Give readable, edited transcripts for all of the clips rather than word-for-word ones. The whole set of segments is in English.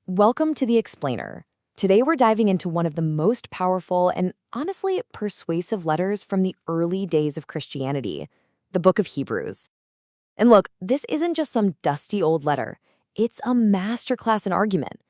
Welcome to The Explainer. Today we're diving into one of the most powerful and honestly persuasive letters from the early days of Christianity, the Book of Hebrews. And look, this isn't just some dusty old letter. It's a masterclass in argument,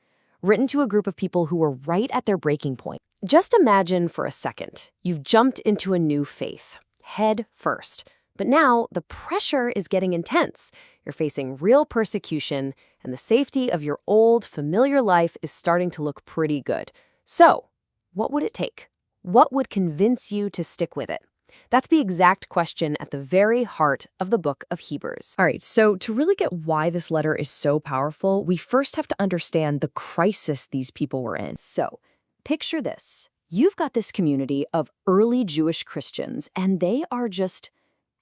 written to a group of people who were right at their breaking point. Just imagine for a second, you've jumped into a new faith, head first. But now the pressure is getting intense. You're facing real persecution, and the safety of your old, familiar life is starting to look pretty good. So, what would it take? What would convince you to stick with it? That's the exact question at the very heart of the book of Hebrews. All right, so to really get why this letter is so powerful, we first have to understand the crisis these people were in. So, picture this. You've got this community of early Jewish Christians, and they are just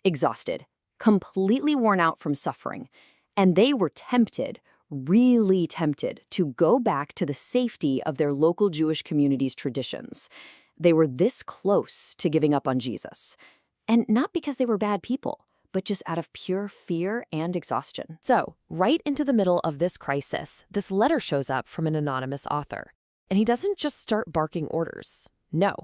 exhausted, completely worn out from suffering. And they were tempted, really tempted, to go back to the safety of their local Jewish community's traditions. They were this close to giving up on Jesus. And not because they were bad people, but just out of pure fear and exhaustion. So, right into the middle of this crisis, this letter shows up from an anonymous author. And he doesn't just start barking orders. No.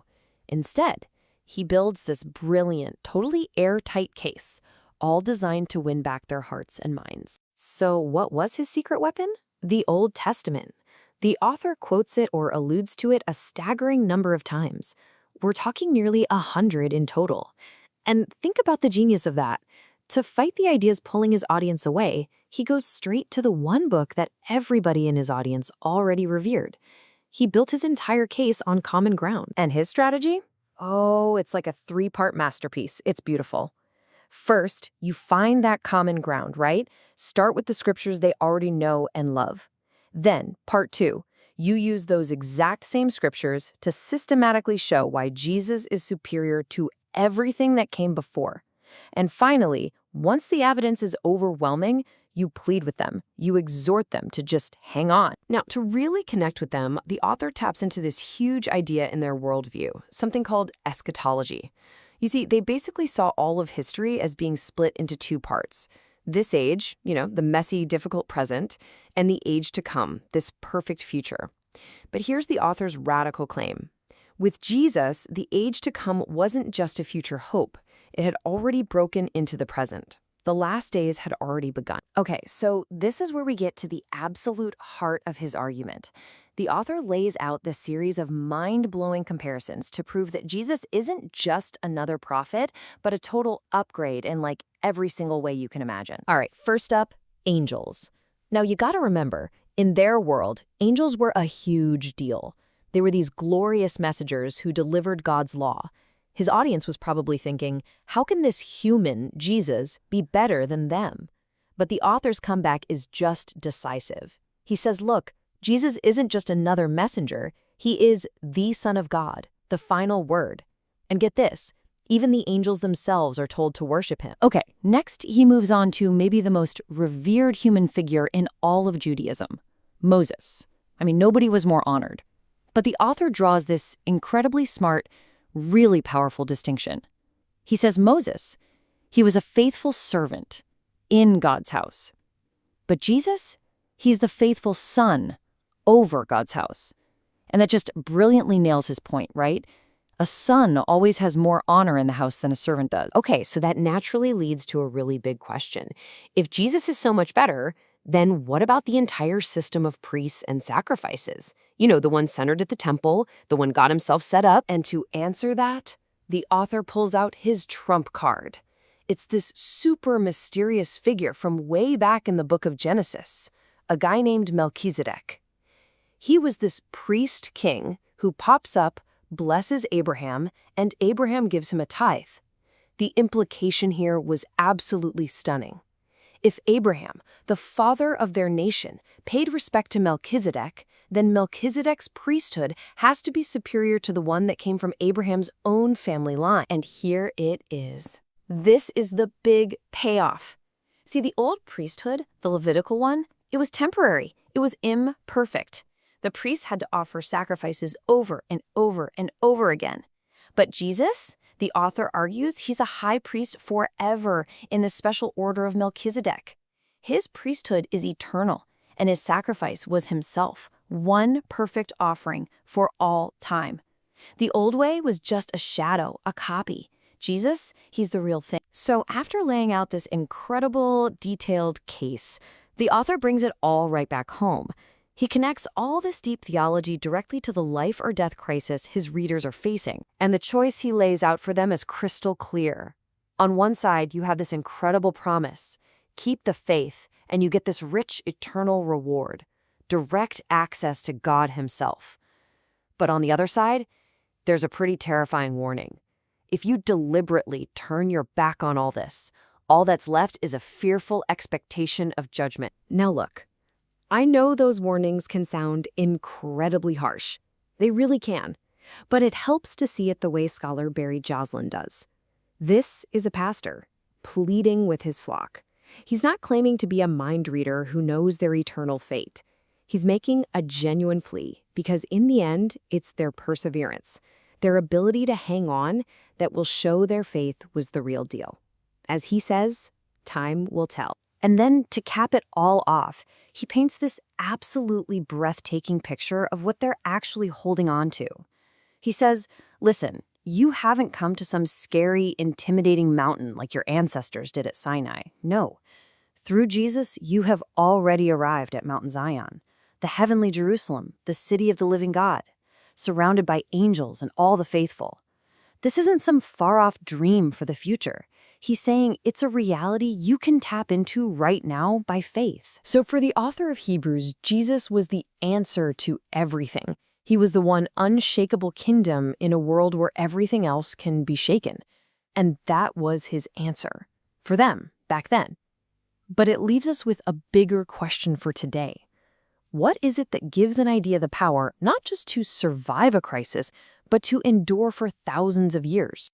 Instead, he builds this brilliant, totally airtight case, all designed to win back their hearts and minds. So what was his secret weapon? The Old Testament. The author quotes it or alludes to it a staggering number of times. We're talking nearly 100 in total. And think about the genius of that. To fight the ideas pulling his audience away, he goes straight to the one book that everybody in his audience already revered. He built his entire case on common ground. And his strategy? Oh, it's like a three-part masterpiece. It's beautiful. First, you find that common ground, right? Start with the scriptures they already know and love. Then, part two, you use those exact same scriptures to systematically show why Jesus is superior to everything that came before. And finally, once the evidence is overwhelming, you plead with them. You exhort them to just hang on. Now, to really connect with them, the author taps into this huge idea in their worldview, something called eschatology. You see, they basically saw all of history as being split into two parts. This age, the messy, difficult present, and the age to come, this perfect future. But here's the author's radical claim. With Jesus, the age to come wasn't just a future hope. It had already broken into the present. The last days had already begun. Okay, so this is where we get to the absolute heart of his argument. The author lays out this series of mind-blowing comparisons to prove that Jesus isn't just another prophet, but a total upgrade in like every single way you can imagine. All right, first up, angels. Now you gotta remember, in their world, angels were a huge deal. They were these glorious messengers who delivered God's law. His audience was probably thinking, how can this human, Jesus, be better than them? But the author's comeback is just decisive. He says, look, Jesus isn't just another messenger. He is the Son of God, the final word. And get this, even the angels themselves are told to worship him. Okay, next he moves on to maybe the most revered human figure in all of Judaism, Moses. Nobody was more honored. But the author draws this incredibly smart, really powerful distinction. He says Moses, he was a faithful servant in God's house. But Jesus, he's the faithful son over God's house. And that just brilliantly nails his point, right? A son always has more honor in the house than a servant does. Okay, so that naturally leads to a really big question. If Jesus is so much better, then what about the entire system of priests and sacrifices? The one centered at the temple, the one God himself set up. And to answer that, the author pulls out his trump card. It's this super mysterious figure from way back in the book of Genesis, a guy named Melchizedek. He was this priest king who pops up, blesses Abraham, and Abraham gives him a tithe. The implication here was absolutely stunning. If Abraham, the father of their nation, paid respect to Melchizedek, then Melchizedek's priesthood has to be superior to the one that came from Abraham's own family line. And here it is. This is the big payoff. See, the old priesthood, the Levitical one, it was temporary. It was imperfect. The priests had to offer sacrifices over and over and over again. But Jesus, the author argues, he's a high priest forever in the special order of Melchizedek. His priesthood is eternal, and his sacrifice was himself, one perfect offering for all time. The old way was just a shadow, a copy. Jesus, he's the real thing. So after laying out this incredible, detailed case, the author brings it all right back home. He connects all this deep theology directly to the life or death crisis his readers are facing, and the choice he lays out for them is crystal clear. On one side, you have this incredible promise: keep the faith, and you get this rich, eternal reward, direct access to God himself. But on the other side, there's a pretty terrifying warning. If you deliberately turn your back on all this, all that's left is a fearful expectation of judgment. Now look, I know those warnings can sound incredibly harsh. They really can. But it helps to see it the way scholar Barry Joslin does. This is a pastor, pleading with his flock. He's not claiming to be a mind reader who knows their eternal fate. He's making a genuine plea because in the end, it's their perseverance, their ability to hang on, that will show their faith was the real deal. As he says, time will tell. And then to cap it all off, he paints this absolutely breathtaking picture of what they're actually holding on to. He says, listen, you haven't come to some scary, intimidating mountain like your ancestors did at Sinai. No. Through Jesus, you have already arrived at Mount Zion, the heavenly Jerusalem, the city of the living God, surrounded by angels and all the faithful. This isn't some far-off dream for the future. He's saying it's a reality you can tap into right now by faith. So for the author of Hebrews, Jesus was the answer to everything. He was the one unshakable kingdom in a world where everything else can be shaken. And that was his answer for them back then. But it leaves us with a bigger question for today. What is it that gives an idea the power not just to survive a crisis, but to endure for thousands of years?